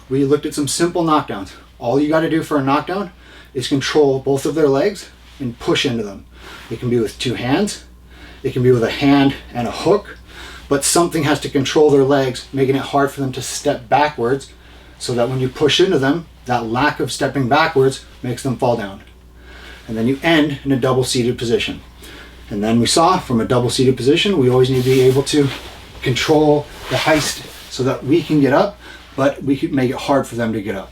we looked at some simple knockdowns. All you got to do for a knockdown is control both of their legs and push into them. It can be with 2 hands. It can be with a hand and a hook. but something has to control their legs, making it hard for them to step backwards, so that when you push into them, that lack of stepping backwards makes them fall down. And then you end in a double seated position. And then we saw from a double seated position, we always need to be able to control the heist so that we can get up, but we could make it hard for them to get up.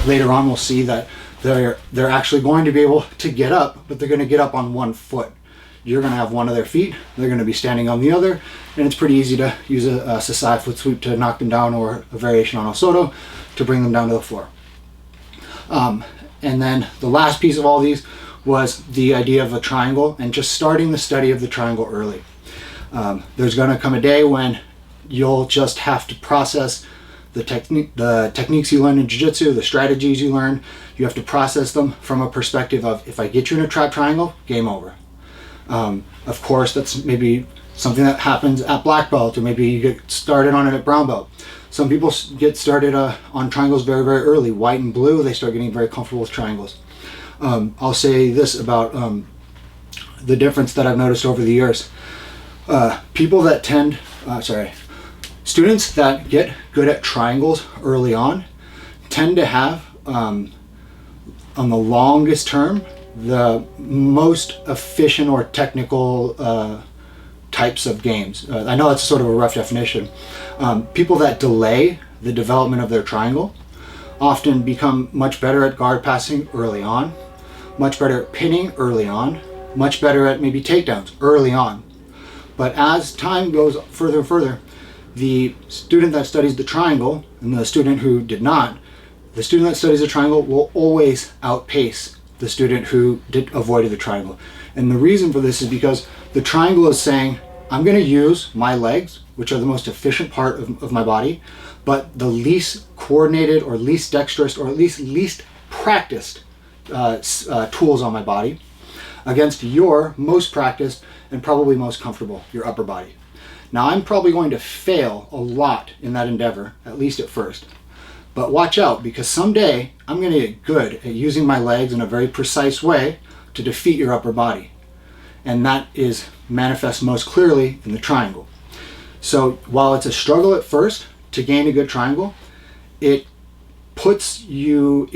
Later on, we'll see that they're actually going to be able to get up, but they're going to get up on one foot. You're going to have one of their feet, they're going to be standing on the other, and it's pretty easy to use a Sasai foot sweep to knock them down, or a variation on Osoto to bring them down to the floor. And then the last piece of all these was the idea of a triangle, and just starting the study of the triangle early. There's going to come a day when you'll just have to process the techniques you learn in jiu-jitsu, the strategies you learn. You have to process them from a perspective of, if I get you in a trap triangle, game over. Of course, that's maybe something that happens at black belt, or maybe you get started on it at brown belt. Some people get started on triangles very, very early. White and blue, they start getting very comfortable with triangles. I'll say this about the difference that I've noticed over the years. Students that get good at triangles early on tend to have, on the longest term, the most efficient or technical types of games. I know that's sort of a rough definition. People that delay the development of their triangle often become much better at guard passing early on, much better at pinning early on, much better at maybe takedowns early on. But as time goes further and further, the student that studies the triangle and the student who did not, the student that studies the triangle will always outpace the student who avoided the triangle. And the reason for this is because the triangle is saying, I'm going to use my legs, which are the most efficient part of my body, but the least coordinated or least dexterous or at least practiced tools on my body, against your most practiced and probably most comfortable, your upper body. Now, I'm probably going to fail a lot in that endeavor, at least at first. But watch out, because someday I'm going to get good at using my legs in a very precise way to defeat your upper body. And that is manifest most clearly in the triangle. So while it's a struggle at first to gain a good triangle, it puts you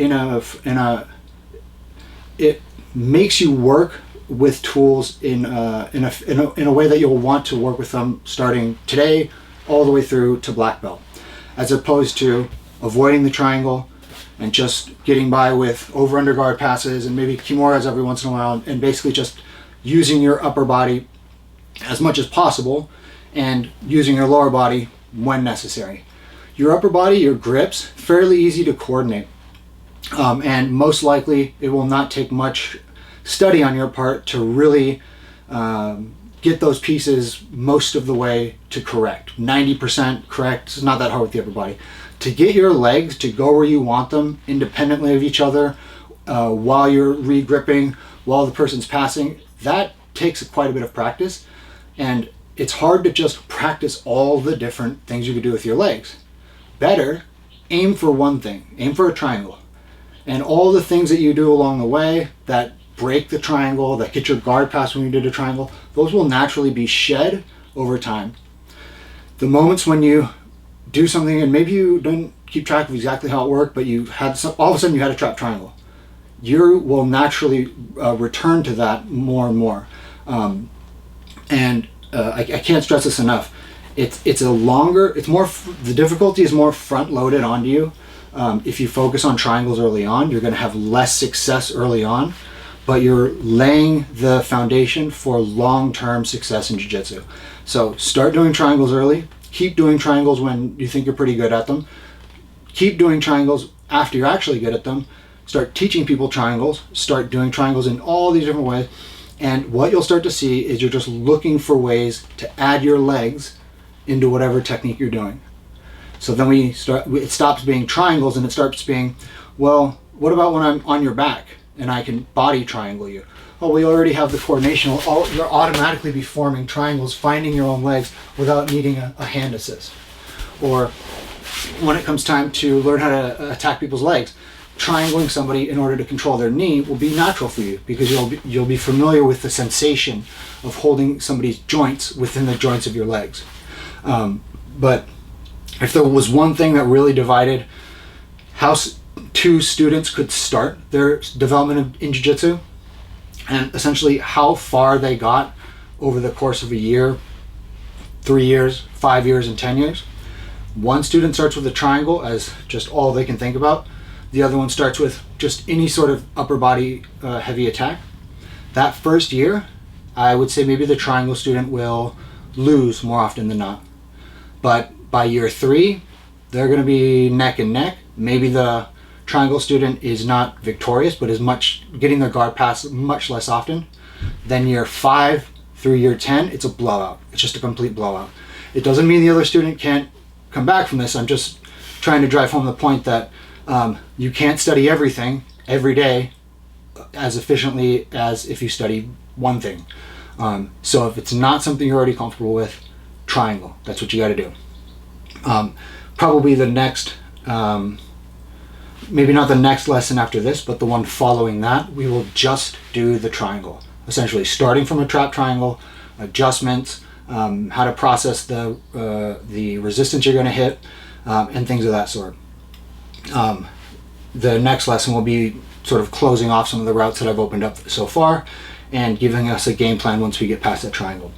it makes you work with tools in a way that you'll want to work with them starting today all the way through to black belt, as opposed to avoiding the triangle and just getting by with over-under guard passes and maybe kimuras every once in a while, and basically just using your upper body as much as possible and using your lower body when necessary. Your upper body, your grips, fairly easy to coordinate, and most likely it will not take much study on your part to really get those pieces most of the way to correct. 90% correct. It's not that hard with the upper body. To get your legs to go where you want them independently of each other, while you're re-gripping, while the person's passing, that takes quite a bit of practice. And it's hard to just practice all the different things you could do with your legs. Better, aim for one thing. Aim for a triangle. And all the things that you do along the way that break the triangle, that get your guard pass when you did a triangle, those will naturally be shed over time. The moments when you do something and maybe you don't keep track of exactly how it worked, but all of a sudden you had a trap triangle, you will naturally return to that more and more. I can't stress this enough. The difficulty is more front loaded onto you. If you focus on triangles early on, you're going to have less success early on, but you're laying the foundation for long-term success in jiu-jitsu. So start doing triangles early. Keep doing triangles when you think you're pretty good at them. Keep doing triangles after you're actually good at them. Start teaching people triangles. Start doing triangles in all these different ways. And what you'll start to see is you're just looking for ways to add your legs into whatever technique you're doing. So then it stops being triangles and it starts being, well, what about when I'm on your back and I can body triangle you? Oh, we already have the coordination. You'll automatically be forming triangles, finding your own legs without needing a hand assist. Or when it comes time to learn how to attack people's legs, triangling somebody in order to control their knee will be natural for you, because you'll be familiar with the sensation of holding somebody's joints within the joints of your legs. But if there was one thing that really divided how two students could start their development in jiu-jitsu, and essentially how far they got over the course of a year, 3 years, 5 years, and 10 years, one student starts with a triangle as just all they can think about. The other one starts with just any sort of upper body heavy attack. That first year, I would say maybe the triangle student will lose more often than not. But by year 3, they're going to be neck and neck. Maybe the triangle student is not victorious, but is getting their guard pass much less often. Then year 5 through year 10, it's a blowout. It's just a complete blowout. It doesn't mean the other student can't come back from this. I'm just trying to drive home the point that you can't study everything every day as efficiently as if you study one thing. So if it's not something you're already comfortable with, triangle. That's what you got to do. Probably the next, maybe not the next lesson after this, but the one following that, we will just do the triangle. Essentially starting from a trap triangle, adjustments, how to process the resistance you're going to hit, and things of that sort. The next lesson will be sort of closing off some of the routes that I've opened up so far and giving us a game plan once we get past that triangle.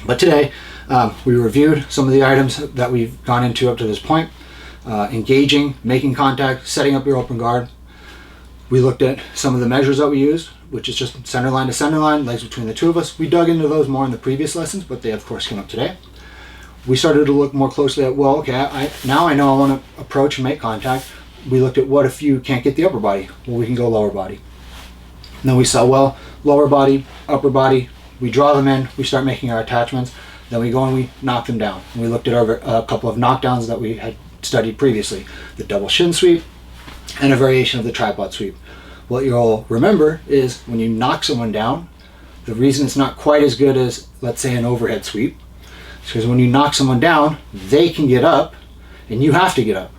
But today, we reviewed some of the items that we've gone into up to this point. Engaging, making contact, setting up your open guard. We looked at some of the measures that we used, which is just center line to center line, legs between the two of us. We dug into those more in the previous lessons, but they of course came up today. We started to look more closely at, well, okay, now I know I want to approach and make contact. We looked at, what if you can't get the upper body? Well, we can go lower body. And then we saw, well, lower body, upper body, we draw them in, we start making our attachments, then we go and we knock them down. And we looked at a couple of knockdowns that we had studied previously, the double shin sweep and a variation of the tripod sweep. What you'll remember is when you knock someone down, the reason it's not quite as good as, let's say, an overhead sweep, is because when you knock someone down, they can get up and you have to get up.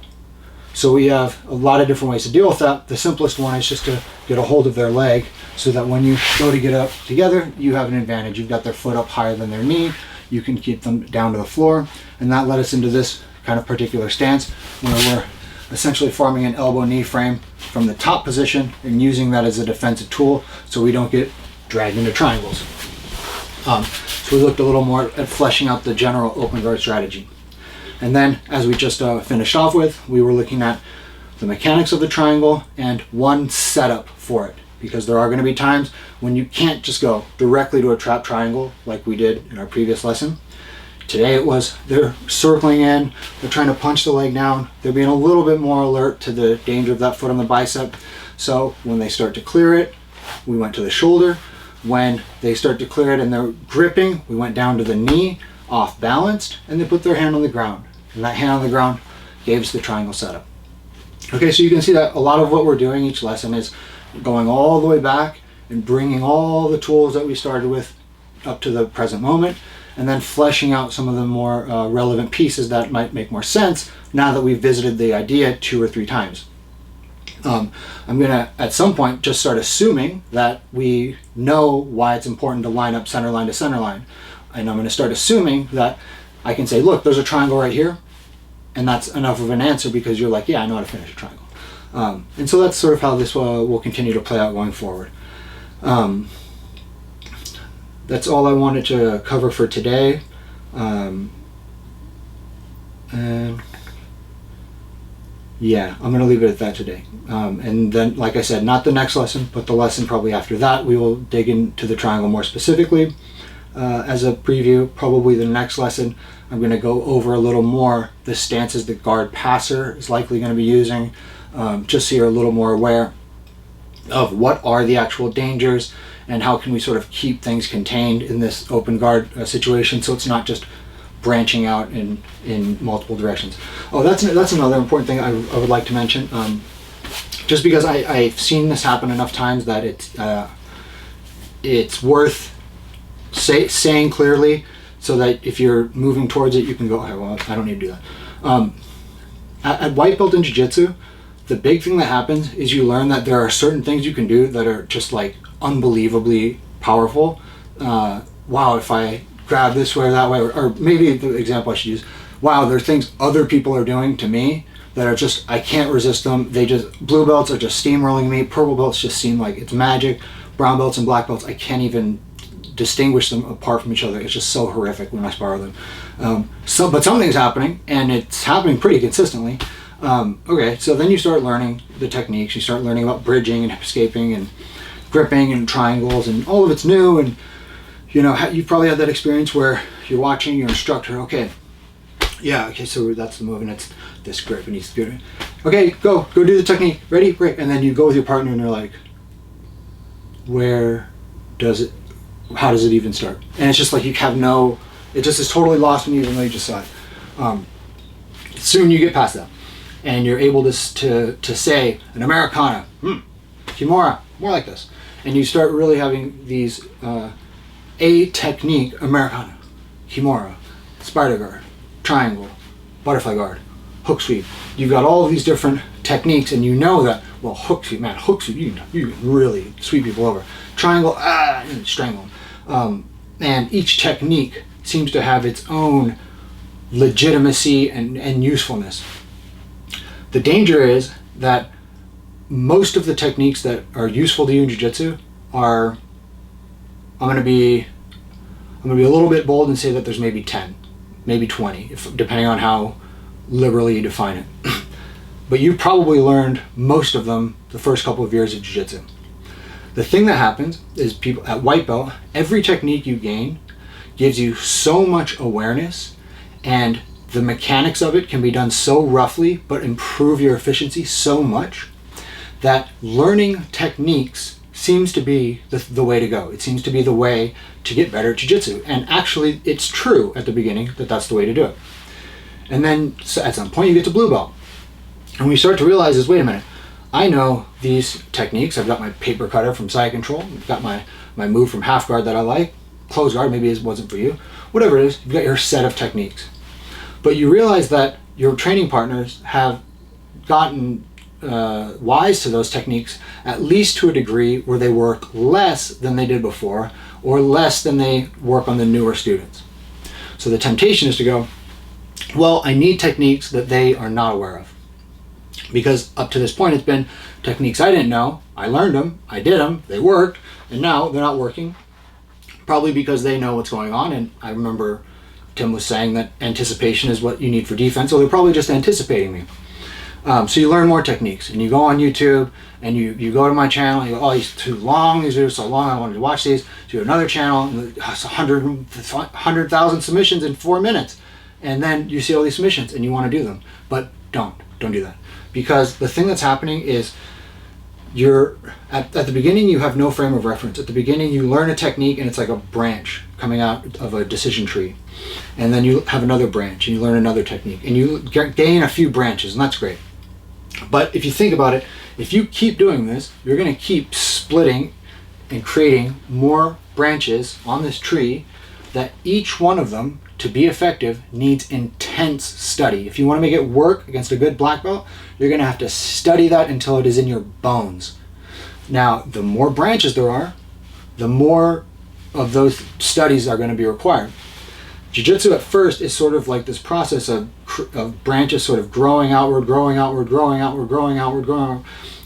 So we have a lot of different ways to deal with that. The simplest one is just to get a hold of their leg so that when you go to get up together, you have an advantage. You've got their foot up higher than their knee. You can keep them down to the floor. And that led us into this kind of particular stance where we're essentially forming an elbow knee frame from the top position and using that as a defensive tool so we don't get dragged into triangles. So we looked a little more at fleshing out the general open guard strategy. And then, as we just finished off with, we were looking at the mechanics of the triangle and one setup for it. Because there are going to be times when you can't just go directly to a trap triangle like we did in our previous lesson. Today it was, they're circling in, they're trying to punch the leg down, they're being a little bit more alert to the danger of that foot on the bicep. So when they start to clear it, we went to the shoulder. When they start to clear it and they're gripping, we went down to the knee, off balanced, and they put their hand on the ground. And that hand on the ground gave us the triangle setup. Okay, so you can see that a lot of what we're doing each lesson is going all the way back and bringing all the tools that we started with up to the present moment, and then fleshing out some of the more relevant pieces that might make more sense now that we've visited the idea 2 or 3 times. I'm going to, at some point, just start assuming that we know why it's important to line up center line to center line. And I'm going to start assuming that I can say, look, there's a triangle right here, and that's enough of an answer because you're like, yeah, I know how to finish a triangle. And so that's sort of how this will continue to play out going forward. That's all I wanted to cover for today. And yeah, I'm going to leave it at that today. And then, like I said, not the next lesson, but the lesson probably after that, we will dig into the triangle more specifically. As a preview, probably the next lesson, I'm going to go over a little more the stances the guard passer is likely going to be using, just so you're a little more aware of what are the actual dangers and how can we sort of keep things contained in this open guard situation so it's not just branching out in multiple directions. Oh, that's another important thing I would like to mention. Just because I've seen this happen enough times that it's worth saying clearly so that if you're moving towards it, you can go, okay, well, I don't need to do that. At white belt in jiu-jitsu, the big thing that happens is you learn that there are certain things you can do that are just like unbelievably powerful. Wow, if I grab this way or that way, or maybe the example I should use, wow, there are things other people are doing to me that are just, I can't resist them. Blue belts are just steamrolling me. Purple belts just seem like it's magic. Brown belts and black belts, I can't even distinguish them apart from each other. It's just so horrific when I spar them. But something's happening, and it's happening pretty consistently. Okay, so then you start learning the techniques. You start learning about bridging and escaping and gripping and triangles, and all of it's new. And you've probably had that experience where you're watching your instructor. Okay, so that's the move, and it's this grip, and he's doing it. Okay, go do the technique. Ready, break. And then you go with your partner, and they're like, how does it even start? And it's just like you have it just is totally lost when you even though you just saw it. Soon you get past that, and you're able to say an Americana, Kimura, more like this, and you start really having these a technique: Americana, Kimura, spider guard, triangle, butterfly guard, hook sweep. You've got all of these different techniques, and you know that, well, hook sweep, you can really sweep people over. Triangle, and strangle them. And each technique seems to have its own legitimacy and usefulness. The danger is that most of the techniques that are useful to you in jiu-jitsu are, I'm going to be a little bit bold and say that there's maybe 10, maybe 20, depending on how liberally you define it. But you probably learned most of them the first couple of years of jiu-jitsu. The thing that happens is people at white belt, every technique you gain gives you so much awareness, and the mechanics of it can be done so roughly but improve your efficiency so much that learning techniques seems to be the way to go. It seems to be the way to get better at jiu-jitsu. And actually, it's true at the beginning that that's the way to do it. And then at some point you get to blue belt. And when you start to realize is, wait a minute, I know these techniques. I've got my paper cutter from side control. I've got my move from half guard that I like. Close guard, maybe it wasn't for you. Whatever it is, you've got your set of techniques. But you realize that your training partners have gotten wise to those techniques, at least to a degree where they work less than they did before, or less than they work on the newer students. So the temptation is to go, well, I need techniques that they are not aware of. Because up to this point, it's been techniques I didn't know. I learned them, I did them, they worked, and now they're not working. Probably because they know what's going on. And I remember Tim was saying that anticipation is what you need for defense. So they're probably just anticipating me. So you learn more techniques, and you go on YouTube, and you go to my channel, and you go, oh, these are too long, these are so long, I wanted to watch these. To another channel, and it's 100,000 submissions in 4 minutes. And then you see all these submissions, and you want to do them. But don't do that. Because the thing that's happening is you're at the beginning, you have no frame of reference. At the beginning, you learn a technique, and it's like a branch coming out of a decision tree. And then you have another branch, and you learn another technique, and you gain a few branches, and that's great. But if you think about it, if you keep doing this, you're going to keep splitting and creating more branches on this tree that each one of them, to be effective, needs intense study. If you want to make it work against a good black belt, you're going to have to study that until it is in your bones. Now, the more branches there are, the more of those studies are going to be required. Jiu-jitsu at first is sort of like this process of branches sort of growing outward,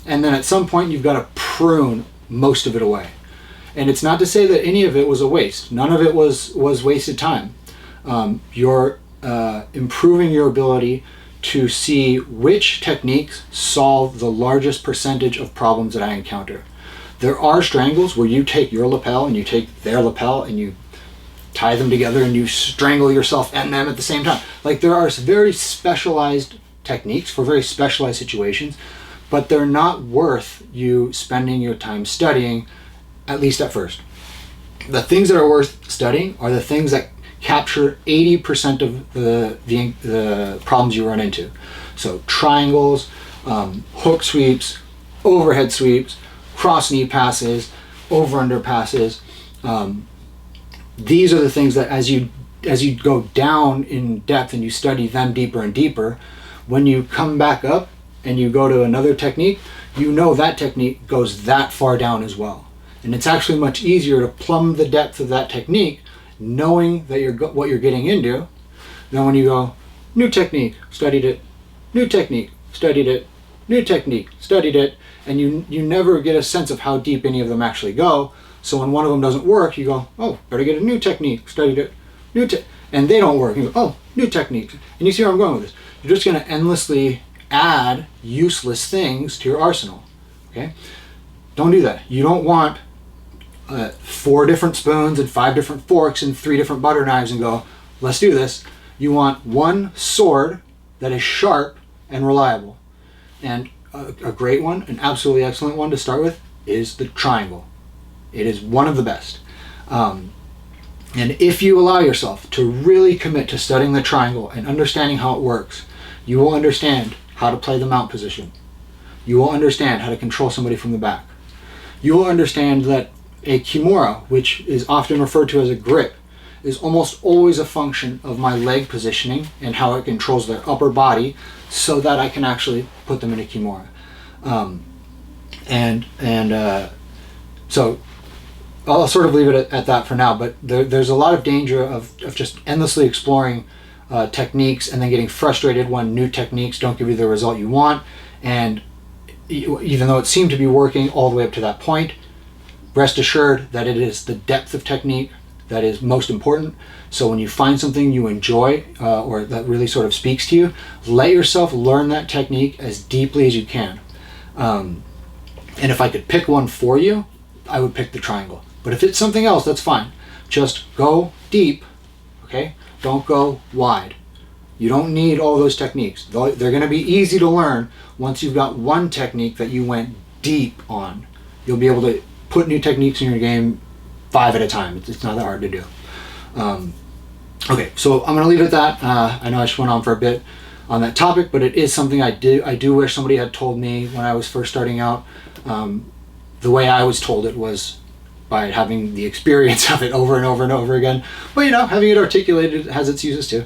and then at some point you've got to prune most of it away. And it's not to say that any of it was a waste. None of it was wasted time. You're improving your ability to see which techniques solve the largest percentage of problems that I encounter. There are strangles where you take your lapel and you take their lapel and you tie them together and you strangle yourself and them at the same time. Like, there are very specialized techniques for very specialized situations, but they're not worth you spending your time studying, at least at first. The things that are worth studying are the things that capture 80% of the problems you run into. So triangles, hook sweeps, overhead sweeps, cross knee passes, over-under passes. These are the things that as you go down in depth and you study them deeper and deeper, when you come back up and you go to another technique, you know that technique goes that far down as well. And it's actually much easier to plumb the depth of that technique knowing that what you're getting into than when you go, new technique, studied it, new technique, studied it, new technique, studied it, and you never get a sense of how deep any of them actually go. So when one of them doesn't work, you go, oh, better get a new technique, studied it, and they don't work. You go, oh, new technique. And you see where I'm going with this. You're just going to endlessly add useless things to your arsenal. Okay? Don't do that. You don't want 4 different spoons and 5 different forks and 3 different butter knives and go, let's do this. You want one sword that is sharp and reliable. And a great one, an absolutely excellent one to start with, is the triangle. It is one of the best. And if you allow yourself to really commit to studying the triangle and understanding how it works, you will understand how to play the mount position. You will understand how to control somebody from the back. You will understand that a kimura, which is often referred to as a grip, is almost always a function of my leg positioning and how it controls their upper body so that I can actually put them in a kimura. So I'll sort of leave it at that for now, but there's a lot of danger of just endlessly exploring techniques and then getting frustrated when new techniques don't give you the result you want. And even though it seemed to be working all the way up to that point, rest assured that it is the depth of technique that is most important. So when you find something you enjoy or that really sort of speaks to you, let yourself learn that technique as deeply as you can. And if I could pick one for you, I would pick the triangle. But if it's something else, that's fine. Just go deep, okay? Don't go wide. You don't need all those techniques. They're going to be easy to learn once you've got one technique that you went deep on. You'll be able to put new techniques in your game 5 at a time. It's not that hard to do. Okay, so I'm going to leave it at that. I know I just went on for a bit on that topic, but it is something I do wish somebody had told me when I was first starting out. The way I was told it was by having the experience of it over and over and over again. But having it articulated has its uses too.